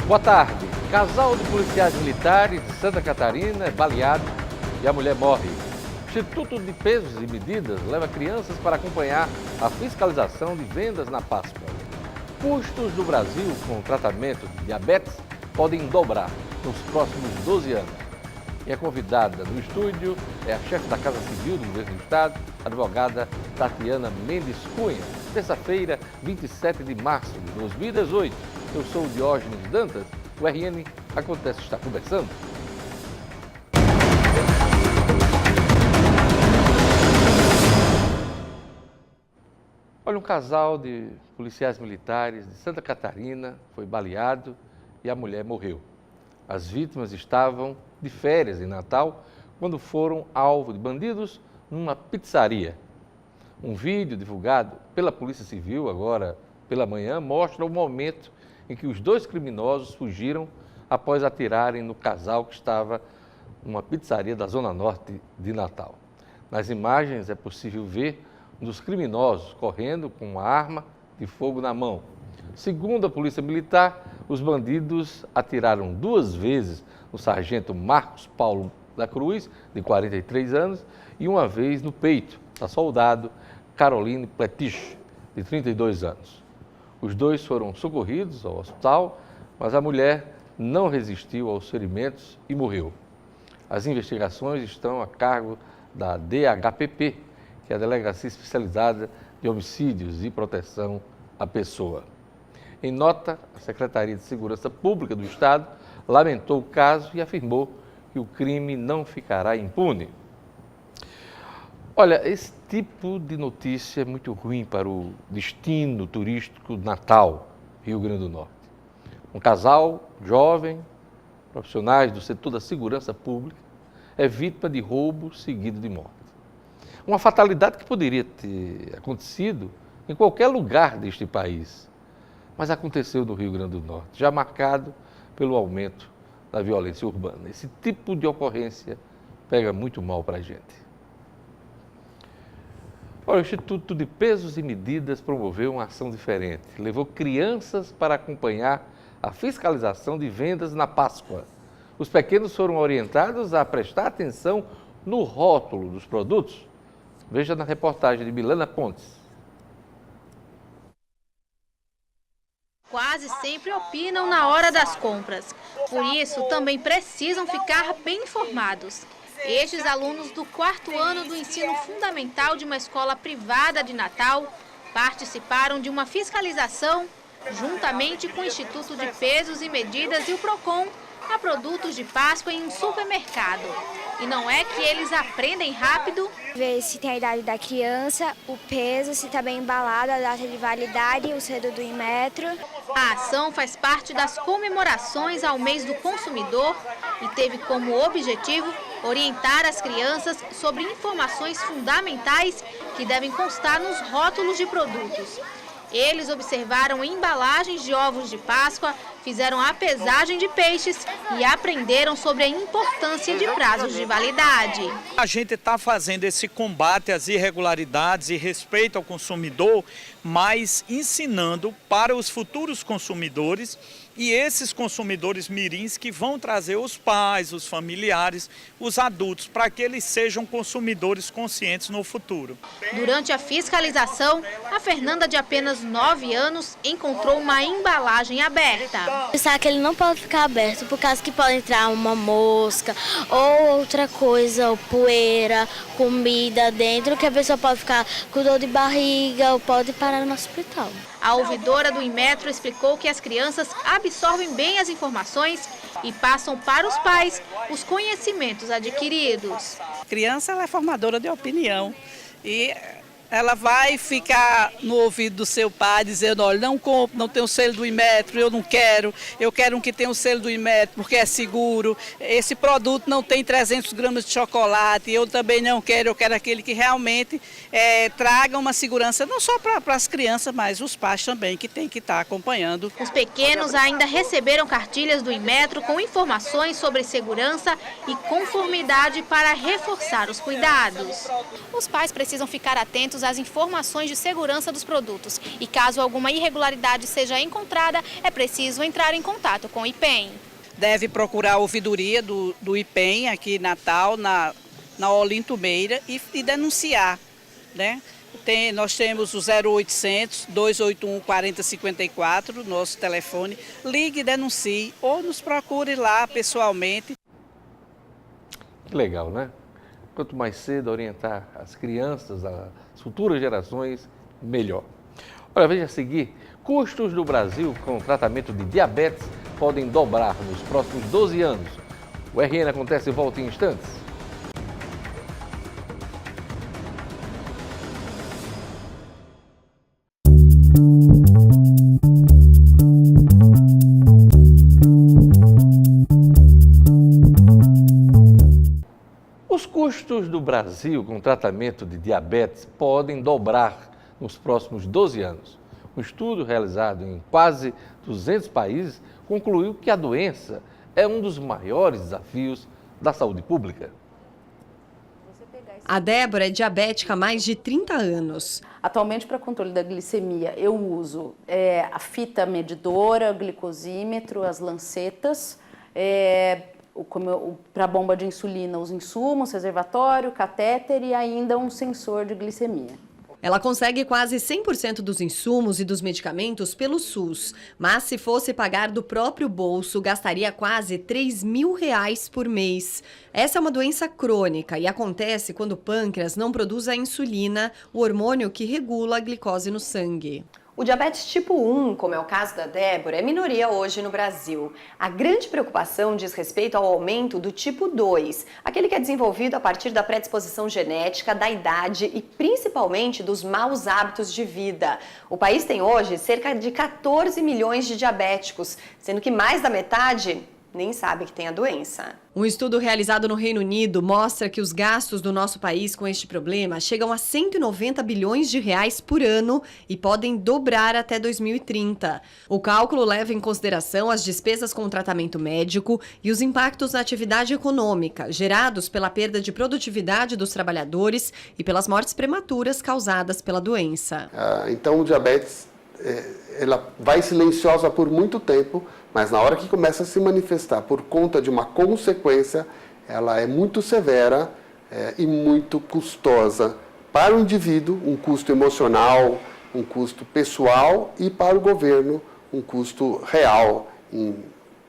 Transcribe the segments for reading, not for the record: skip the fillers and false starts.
Boa tarde. Casal de policiais militares de Santa Catarina é baleado e a mulher morre. Instituto de Pesos e Medidas leva crianças para acompanhar a fiscalização de vendas na Páscoa. Custos do Brasil com tratamento de diabetes podem dobrar nos próximos 12 anos. E a convidada no estúdio é a chefe da Casa Civil do Governo do Estado, a advogada Tatiana Mendes Cunha. Terça-feira, 27 de março de 2018. Eu sou o Diógenes Dantas. O RN Acontece está conversando. Olha, um casal de policiais militares de Santa Catarina foi baleado e a mulher morreu. As vítimas estavam de férias em Natal quando foram alvo de bandidos numa pizzaria. Um vídeo divulgado pela Polícia Civil agora pela manhã mostra o momento em que os dois criminosos fugiram após atirarem no casal que estava numa pizzaria da Zona Norte de Natal. Nas imagens é possível ver um dos criminosos correndo com uma arma de fogo na mão. Segundo a Polícia Militar, os bandidos atiraram 2 vezes no sargento Marcos Paulo da Cruz, de 43 anos, e 1 vez no peito da soldado Caroline Pletich, de 32 anos. Os dois foram socorridos ao hospital, mas a mulher não resistiu aos ferimentos e morreu. As investigações estão a cargo da DHPP, que é a Delegacia Especializada de Homicídios e Proteção à Pessoa. Em nota, a Secretaria de Segurança Pública do Estado lamentou o caso e afirmou que o crime não ficará impune. Olha, esse tipo de notícia é muito ruim para o destino turístico Natal, Rio Grande do Norte. Um casal jovem, profissionais do setor da segurança pública, é vítima de roubo seguido de morte. Uma fatalidade que poderia ter acontecido em qualquer lugar deste país, mas aconteceu no Rio Grande do Norte, já marcado pelo aumento da violência urbana. Esse tipo de ocorrência pega muito mal para a gente. Olha, o Instituto de Pesos e Medidas promoveu uma ação diferente. Levou crianças para acompanhar a fiscalização de vendas na Páscoa. Os pequenos foram orientados a prestar atenção no rótulo dos produtos. Veja na reportagem de Milana Pontes. Quase sempre opinam na hora das compras. Por isso, também precisam ficar bem informados. Estes alunos do 4º ano do ensino fundamental de uma escola privada de Natal participaram de uma fiscalização juntamente com o Instituto de Pesos e Medidas e o PROCON a produtos de Páscoa em um supermercado. E não é que eles aprendem rápido. Ver se tem a idade da criança, o peso, se está bem embalado, a data de validade, o selo do Inmetro. A ação faz parte das comemorações ao mês do consumidor e teve como objetivo orientar as crianças sobre informações fundamentais que devem constar nos rótulos de produtos. Eles observaram embalagens de ovos de Páscoa, fizeram a pesagem de peixes e aprenderam sobre a importância de prazos de validade. A gente está fazendo esse combate às irregularidades e respeito ao consumidor, mas ensinando para os futuros consumidores e esses consumidores mirins que vão trazer os pais, os familiares, os adultos, para que eles sejam consumidores conscientes no futuro. Durante a fiscalização, a Fernanda, de apenas 9 anos, encontrou uma embalagem aberta. O saco ele não pode ficar aberto por causa que pode entrar uma mosca ou outra coisa, ou poeira, comida dentro, que a pessoa pode ficar com dor de barriga ou pode parar no hospital. A ouvidora do Inmetro explicou que as crianças absorvem bem as informações e passam para os pais os conhecimentos adquiridos. A criança ela é formadora de opinião e ela vai ficar no ouvido do seu pai dizendo, olha, não compro, não tem o selo do Inmetro, eu não quero, eu quero um que tenha o selo do Inmetro porque é seguro, esse produto não tem 300 gramas de chocolate, eu também não quero, eu quero aquele que realmente traga uma segurança não só para as crianças, mas os pais também que tem que estar acompanhando. Os pequenos ainda receberam cartilhas do Inmetro com informações sobre segurança e conformidade para reforçar os cuidados. Os pais precisam ficar atentos atentos às informações de segurança dos produtos. E caso alguma irregularidade seja encontrada, é preciso entrar em contato com o IPEM. Deve procurar a ouvidoria do IPEM aqui em Natal, na Olinto Meira, e denunciar, né? Nós temos o 0800 281 4054, nosso telefone. Ligue e denuncie ou nos procure lá pessoalmente. Que legal, né? Quanto mais cedo orientar as crianças, as futuras gerações, melhor. Olha, veja a seguir, custos do Brasil com tratamento de diabetes podem dobrar nos próximos 12 anos. O RN Acontece e volta em instantes. Os custos do Brasil com tratamento de diabetes podem dobrar nos próximos 12 anos. Um estudo realizado em quase 200 países concluiu que a doença é um dos maiores desafios da saúde pública. A Débora é diabética há mais de 30 anos. Atualmente, para controle da glicemia, eu uso a fita medidora, o glicosímetro, as lancetas, para a bomba de insulina, os insumos, reservatório, catéter e ainda um sensor de glicemia. Ela consegue quase 100% dos insumos e dos medicamentos pelo SUS, mas se fosse pagar do próprio bolso, gastaria quase R$3.000 por mês. Essa é uma doença crônica e acontece quando o pâncreas não produz a insulina, o hormônio que regula a glicose no sangue. O diabetes tipo 1, como é o caso da Débora, é minoria hoje no Brasil. A grande preocupação diz respeito ao aumento do tipo 2, aquele que é desenvolvido a partir da predisposição genética, da idade e principalmente dos maus hábitos de vida. O país tem hoje cerca de 14 milhões de diabéticos, sendo que mais da metade nem sabe que tem a doença. Um estudo realizado no Reino Unido mostra que os gastos do nosso país com este problema chegam a 190 bilhões de reais por ano e podem dobrar até 2030. O cálculo leva em consideração as despesas com o tratamento médico e os impactos na atividade econômica, gerados pela perda de produtividade dos trabalhadores e pelas mortes prematuras causadas pela doença. Então, o diabetes, ela vai silenciosa por muito tempo, mas na hora que começa a se manifestar por conta de uma consequência, ela é muito severa e muito custosa para o indivíduo, um custo emocional, um custo pessoal e para o governo, um custo real em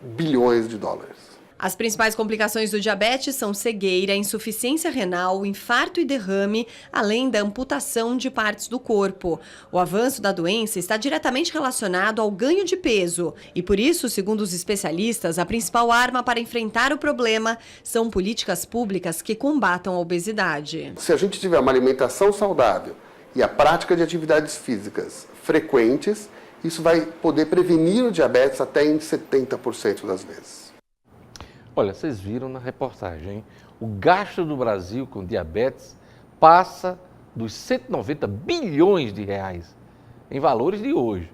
bilhões de dólares. As principais complicações do diabetes são cegueira, insuficiência renal, infarto e derrame, além da amputação de partes do corpo. O avanço da doença está diretamente relacionado ao ganho de peso e, por isso, segundo os especialistas, a principal arma para enfrentar o problema são políticas públicas que combatam a obesidade. Se a gente tiver uma alimentação saudável e a prática de atividades físicas frequentes, isso vai poder prevenir o diabetes até em 70% das vezes. Olha, vocês viram na reportagem, hein? O gasto do Brasil com diabetes passa dos 190 bilhões de reais em valores de hoje.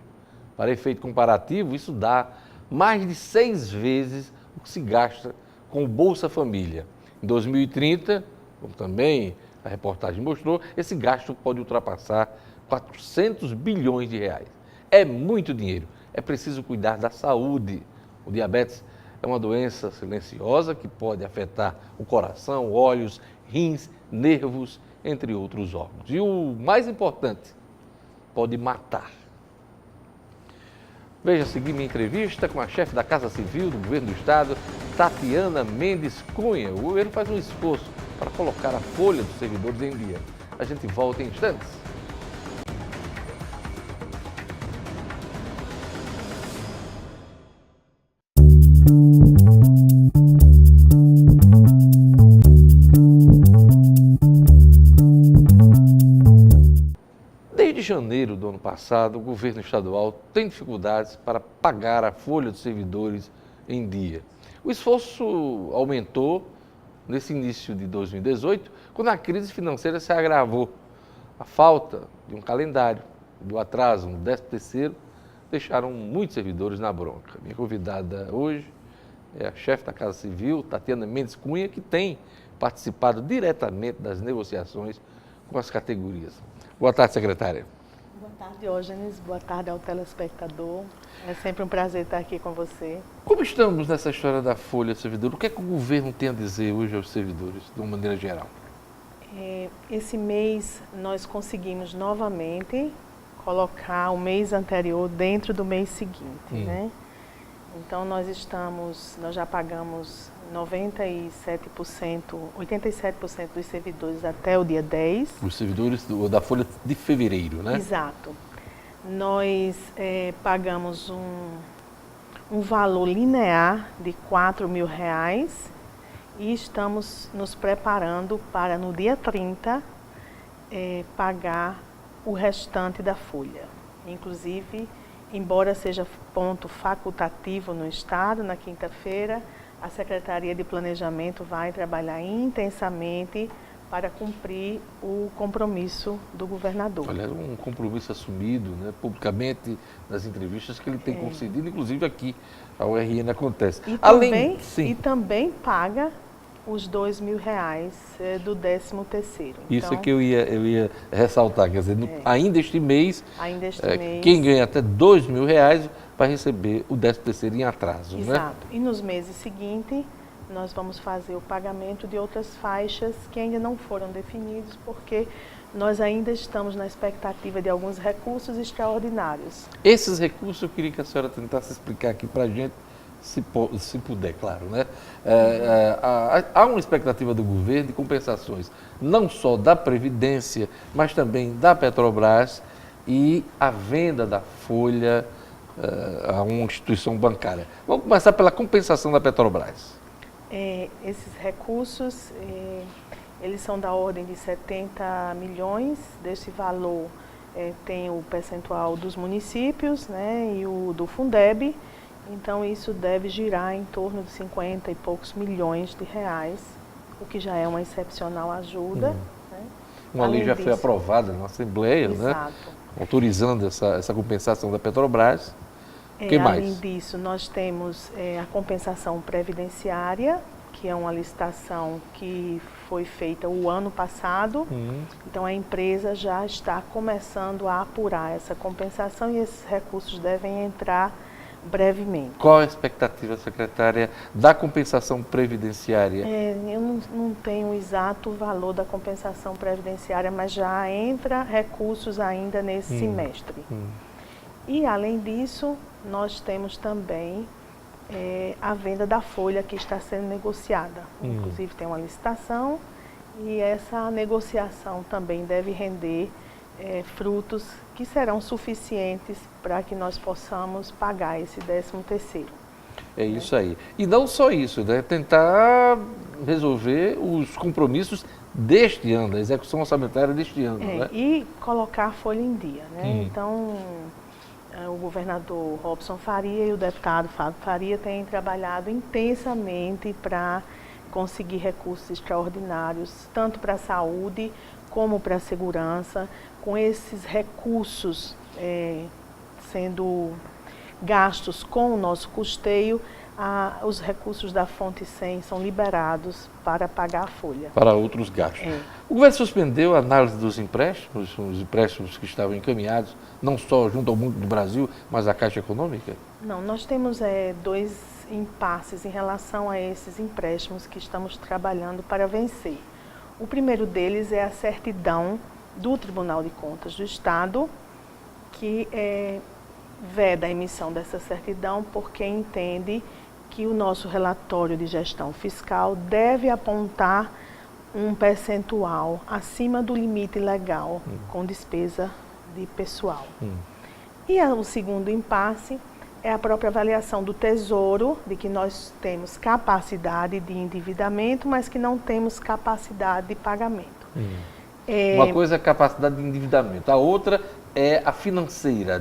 Para efeito comparativo, isso dá mais de 6 vezes o que se gasta com o Bolsa Família. Em 2030, como também a reportagem mostrou, esse gasto pode ultrapassar 400 bilhões de reais. É muito dinheiro. É preciso cuidar da saúde. O diabetes é uma doença silenciosa que pode afetar o coração, olhos, rins, nervos, entre outros órgãos. E o mais importante, pode matar. Veja a seguir minha entrevista com a chefe da Casa Civil do Governo do Estado, Tatiana Mendes Cunha. O governo faz um esforço para colocar a folha dos servidores em dia. A gente volta em instantes. Desde janeiro do ano passado, o governo estadual tem dificuldades para pagar a folha dos servidores em dia. O esforço aumentou nesse início de 2018, quando a crise financeira se agravou. A falta de um calendário, do atraso no 13º, deixaram muitos servidores na bronca. Minha convidada hoje é a chefe da Casa Civil, Tatiana Mendes Cunha, que tem participado diretamente das negociações com as categorias. Boa tarde, secretária. Boa tarde, Diógenes. Boa tarde ao telespectador. É sempre um prazer estar aqui com você. Como estamos nessa história da folha servidor? O que é que o governo tem a dizer hoje aos servidores, de uma maneira geral? Esse mês nós conseguimos novamente colocar o mês anterior dentro do mês seguinte, né? Então nós já pagamos 87% dos servidores até o dia 10. Os servidores da folha de fevereiro, né? Exato. Nós pagamos um valor linear de R$4.000 e estamos nos preparando para, no dia 30, pagar o restante da folha. Inclusive, embora seja ponto facultativo no Estado, na quinta-feira, a Secretaria de Planejamento vai trabalhar intensamente para cumprir o compromisso do governador. Olha, um compromisso assumido, né, publicamente, nas entrevistas que ele tem concedido, inclusive aqui, a URN acontece. E também paga os R$2.000 do 13º. Isso é que eu ia ressaltar, quer dizer, ainda este mês, quem ganha até R$2.000 vai receber o 13º em atraso. Exato. Né? E nos meses seguintes, nós vamos fazer o pagamento de outras faixas que ainda não foram definidos, porque nós ainda estamos na expectativa de alguns recursos extraordinários. Esses recursos eu queria que a senhora tentasse explicar aqui para a gente, se puder, claro, né? Há uma expectativa do governo de compensações, não só da Previdência, mas também da Petrobras e a venda da folha a uma instituição bancária. Vamos começar pela compensação da Petrobras. Esses recursos, eles são da ordem de 70 milhões, desse valor tem o percentual dos municípios, né, e o do Fundeb, então isso deve girar em torno de 50 e poucos milhões de reais, o que já é uma excepcional ajuda. Né? Uma lei já foi aprovada na Assembleia, né, autorizando essa compensação da Petrobras. Além disso, nós temos a compensação previdenciária, que é uma licitação que foi feita o ano passado. Então, a empresa já está começando a apurar essa compensação e esses recursos devem entrar brevemente. Qual a expectativa, secretária, da compensação previdenciária? Eu não tenho o exato valor da compensação previdenciária, mas já entra recursos ainda nesse semestre. E, além disso, nós temos também a venda da folha que está sendo negociada. Inclusive tem uma licitação e essa negociação também deve render frutos que serão suficientes para que nós possamos pagar esse 13º. É isso aí. E não só isso, né? Tentar resolver os compromissos deste ano, da execução orçamentária deste ano. Né? E colocar a folha em dia. Né? Então, o governador Robson Faria e o deputado Fábio Faria têm trabalhado intensamente para conseguir recursos extraordinários, tanto para a saúde como para a segurança. Com esses recursos sendo gastos com o nosso custeio, os recursos da Fonte 100 são liberados para pagar a folha. Para outros gastos. O governo suspendeu a análise dos empréstimos, os empréstimos que estavam encaminhados, não só junto ao Banco do Brasil, mas à Caixa Econômica? Não, nós temos dois impasses em relação a esses empréstimos que estamos trabalhando para vencer. O primeiro deles é a certidão do Tribunal de Contas do Estado, que veda a emissão dessa certidão porque entende que o nosso relatório de gestão fiscal deve apontar um percentual acima do limite legal com despesa de pessoal. E o segundo impasse é a própria avaliação do Tesouro, de que nós temos capacidade de endividamento, mas que não temos capacidade de pagamento. Uma coisa é a capacidade de endividamento, a outra é a financeira,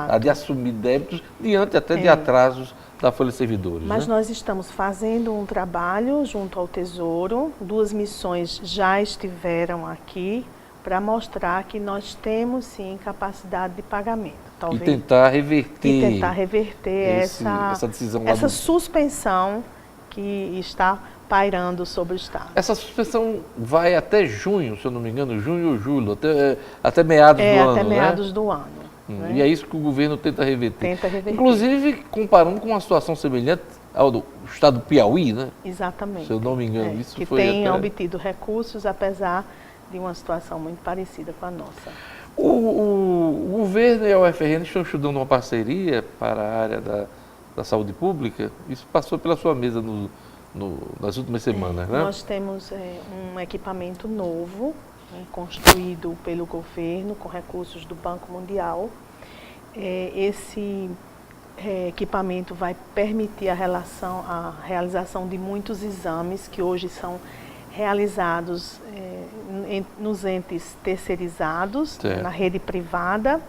a de assumir débitos diante até de atrasos da folha de servidores. Mas né? nós estamos fazendo um trabalho junto ao Tesouro, 2 missões já estiveram aqui para mostrar que nós temos sim capacidade de pagamento. Talvez, e tentar reverter essa decisão, essa suspensão que está pairando sobre o estado. Essa suspensão vai até junho, se eu não me engano, junho ou julho, até meados do ano, até meados né? do ano. Né? E é isso que o governo tenta reverter. Tenta reverter. Inclusive, comparando com uma situação semelhante ao do estado do Piauí, né? Exatamente. Se eu não me engano, isso que foi tem até... obtido recursos, apesar de uma situação muito parecida com a nossa. O governo e a UFRN estão estudando uma parceria para a área da saúde pública. Isso passou pela sua mesa nas últimas semanas, né? Nós temos um equipamento novo, construído pelo governo com recursos do Banco Mundial. Esse equipamento vai permitir a realização de muitos exames que hoje são realizados nos entes terceirizados, na rede privada,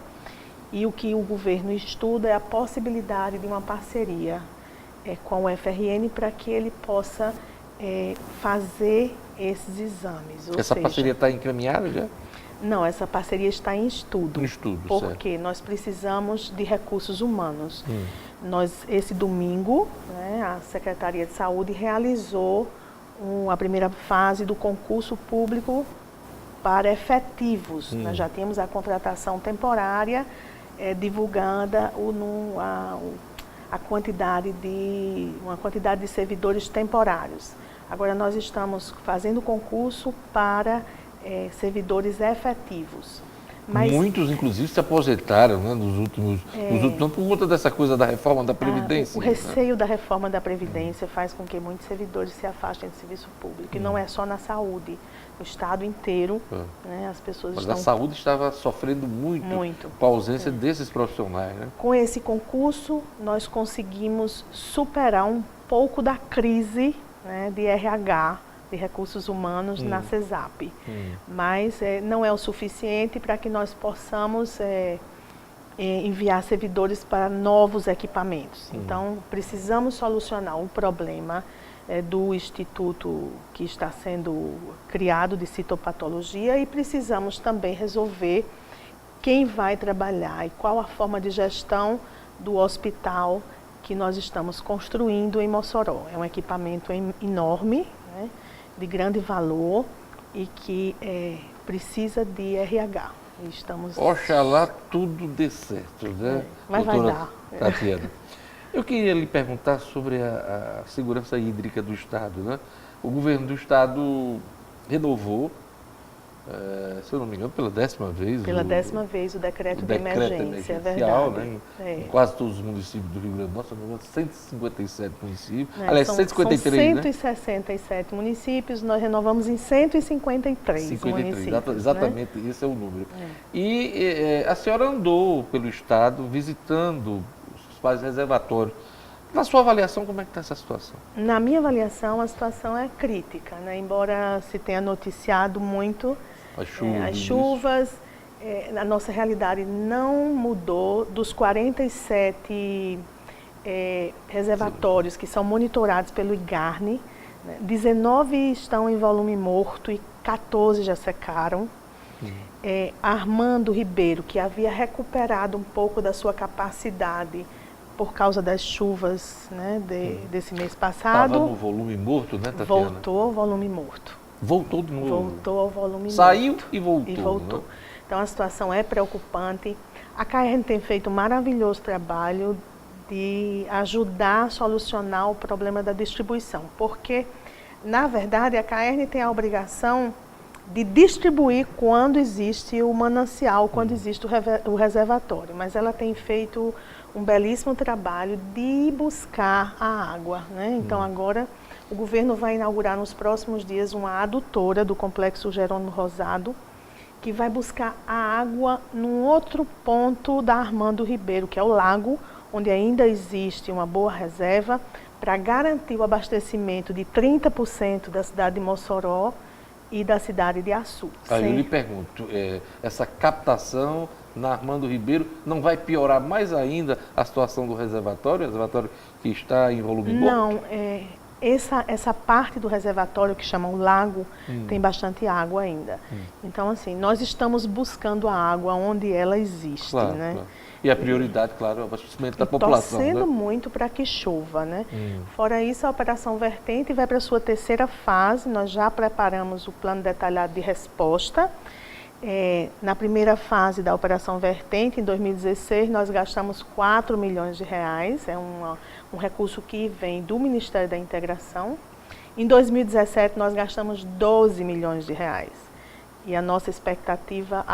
e o que o governo estuda é a possibilidade de uma parceria com o UFRN para que ele possa fazer esses exames. Essa parceria está encaminhada já? Não, essa parceria está em estudo. Em estudo, porque nós precisamos de recursos humanos. Esse domingo, né, a Secretaria de Saúde realizou a primeira fase do concurso público para efetivos. Nós já tínhamos a contratação temporária divulgada uma quantidade de servidores temporários. Agora nós estamos fazendo concurso para servidores efetivos. Mas, muitos, inclusive, se aposentaram, né, nos últimos anos por conta dessa coisa da reforma da Previdência. O receio da reforma da Previdência faz com que muitos servidores se afastem do serviço público. E não é só na saúde, no estado inteiro, né, as pessoas Mas estão... a saúde estava sofrendo muito. Com a ausência desses profissionais, né? Com esse concurso, nós conseguimos superar um pouco da crise, né, de RH, de recursos humanos na CESAP. Mas não é o suficiente para que nós possamos enviar servidores para novos equipamentos. Então, precisamos solucionar um problema do instituto que está sendo criado de citopatologia e precisamos também resolver quem vai trabalhar e qual a forma de gestão do hospital que nós estamos construindo em Mossoró. É um equipamento enorme, né, de grande valor e que precisa de RH. Oxalá tudo dê certo, né? Mas vai dar. Tatiana, eu queria lhe perguntar sobre a segurança hídrica do Estado, né? O governo do Estado renovou, se eu não me engano, pela 10ª vez. Pela 10ª vez o decreto de emergência, é verdade. Né? Em quase todos os municípios do Rio Grande do Norte, 157 municípios, aliás, são 153, são 167 municípios, nós renovamos em 153 municípios. Exatamente, né? Esse é o número. E a senhora andou pelo Estado visitando os principais reservatórios. Na sua avaliação, como é que está essa situação? Na minha avaliação, a situação é crítica, né? Embora se tenha noticiado muito as chuvas, a nossa realidade não mudou. Dos 47 reservatórios que são monitorados pelo IGARNE, 19 estão em volume morto e 14 já secaram. Armando Ribeiro, que havia recuperado um pouco da sua capacidade por causa das chuvas, né, desse mês passado. Estava no volume morto, né, Tatiana? Voltou ao volume morto. Voltou de novo? Voltou ao volume morto. Saiu e voltou. Né? Então a situação é preocupante. A CAERN tem feito um maravilhoso trabalho de ajudar a solucionar o problema da distribuição, porque, na verdade, a CAERN tem a obrigação de distribuir quando existe o manancial, quando existe o reservatório, mas ela tem feito um belíssimo trabalho de buscar a água, né? Então agora o governo vai inaugurar nos próximos dias uma adutora do Complexo Jerônimo Rosado, que vai buscar a água num outro ponto da Armando Ribeiro, que é o lago, onde ainda existe uma boa reserva, para garantir o abastecimento de 30% da cidade de Mossoró e da cidade de Açu. Aí eu lhe pergunto, essa captação na Armando Ribeiro não vai piorar mais ainda a situação do reservatório, o reservatório que está em volume morto? Não, essa parte do reservatório que chamam lago tem bastante água ainda. Então, assim, nós estamos buscando a água onde ela existe, claro, né? Claro. E a prioridade, claro, é o abastecimento da população. Torcendo, né? muito para que chova, né? Fora isso, a Operação Vertente vai para a sua terceira fase. Nós já preparamos o plano detalhado de resposta. Na primeira fase da Operação Vertente, em 2016, nós gastamos 4 milhões de reais. É um recurso que vem do Ministério da Integração. Em 2017, nós gastamos 12 milhões de reais. E a nossa expectativa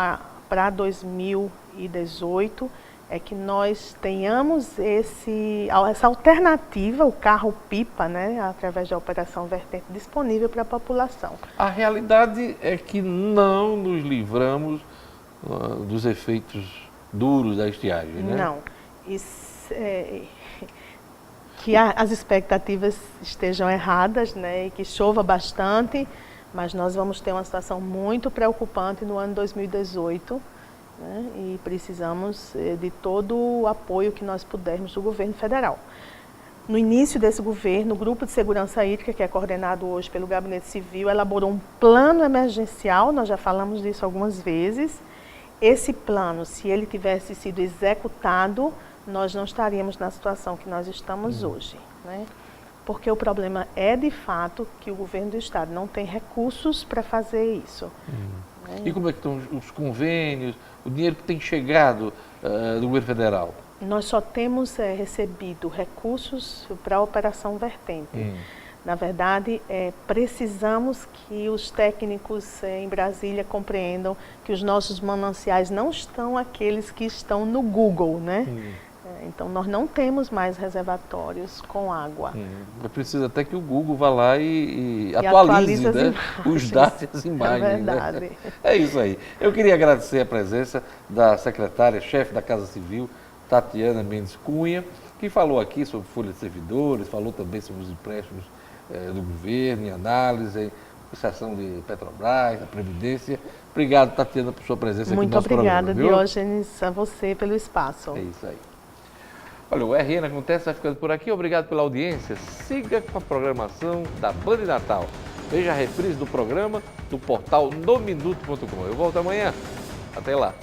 para 2018 é que nós tenhamos essa alternativa, o carro-pipa, né, através da Operação Vertente, disponível para a população. A realidade é que não nos livramos dos efeitos duros da estiagem, né? Não. Que as expectativas estejam erradas, né, e que chova bastante, mas nós vamos ter uma situação muito preocupante no ano 2018, né, e precisamos de todo o apoio que nós pudermos do governo federal. No início desse governo, o Grupo de Segurança Hídrica, que é coordenado hoje pelo Gabinete Civil, elaborou um plano emergencial, nós já falamos disso algumas vezes. Esse plano, se ele tivesse sido executado, nós não estaríamos na situação que nós estamos hoje, né? Porque o problema é, de fato, que o governo do estado não tem recursos para fazer isso. Né? E como é que estão os convênios, o dinheiro que tem chegado do governo federal? Nós só temos recebido recursos para a Operação Vertente. Na verdade, precisamos que os técnicos em Brasília compreendam que os nossos mananciais não estão aqueles que estão no Google, né? Então, nós não temos mais reservatórios com água. É preciso até que o Google vá lá e atualize, né, os dados e as imagens. É verdade. Né? É isso aí. Eu queria agradecer a presença da secretária-chefe da Casa Civil, Tatiana Mendes Cunha, que falou aqui sobre folha de servidores, falou também sobre os empréstimos do governo, em análise, prestação de Petrobras, da Previdência. Obrigado, Tatiana, por sua presença aqui no nosso programa. Muito obrigada, Diógenes, a você pelo espaço. É isso aí. Olha, o RN Acontece vai ficando por aqui. Obrigado pela audiência. Siga com a programação da Band Natal. Veja a reprise do programa do portal nominuto.com. Eu volto amanhã. Até lá.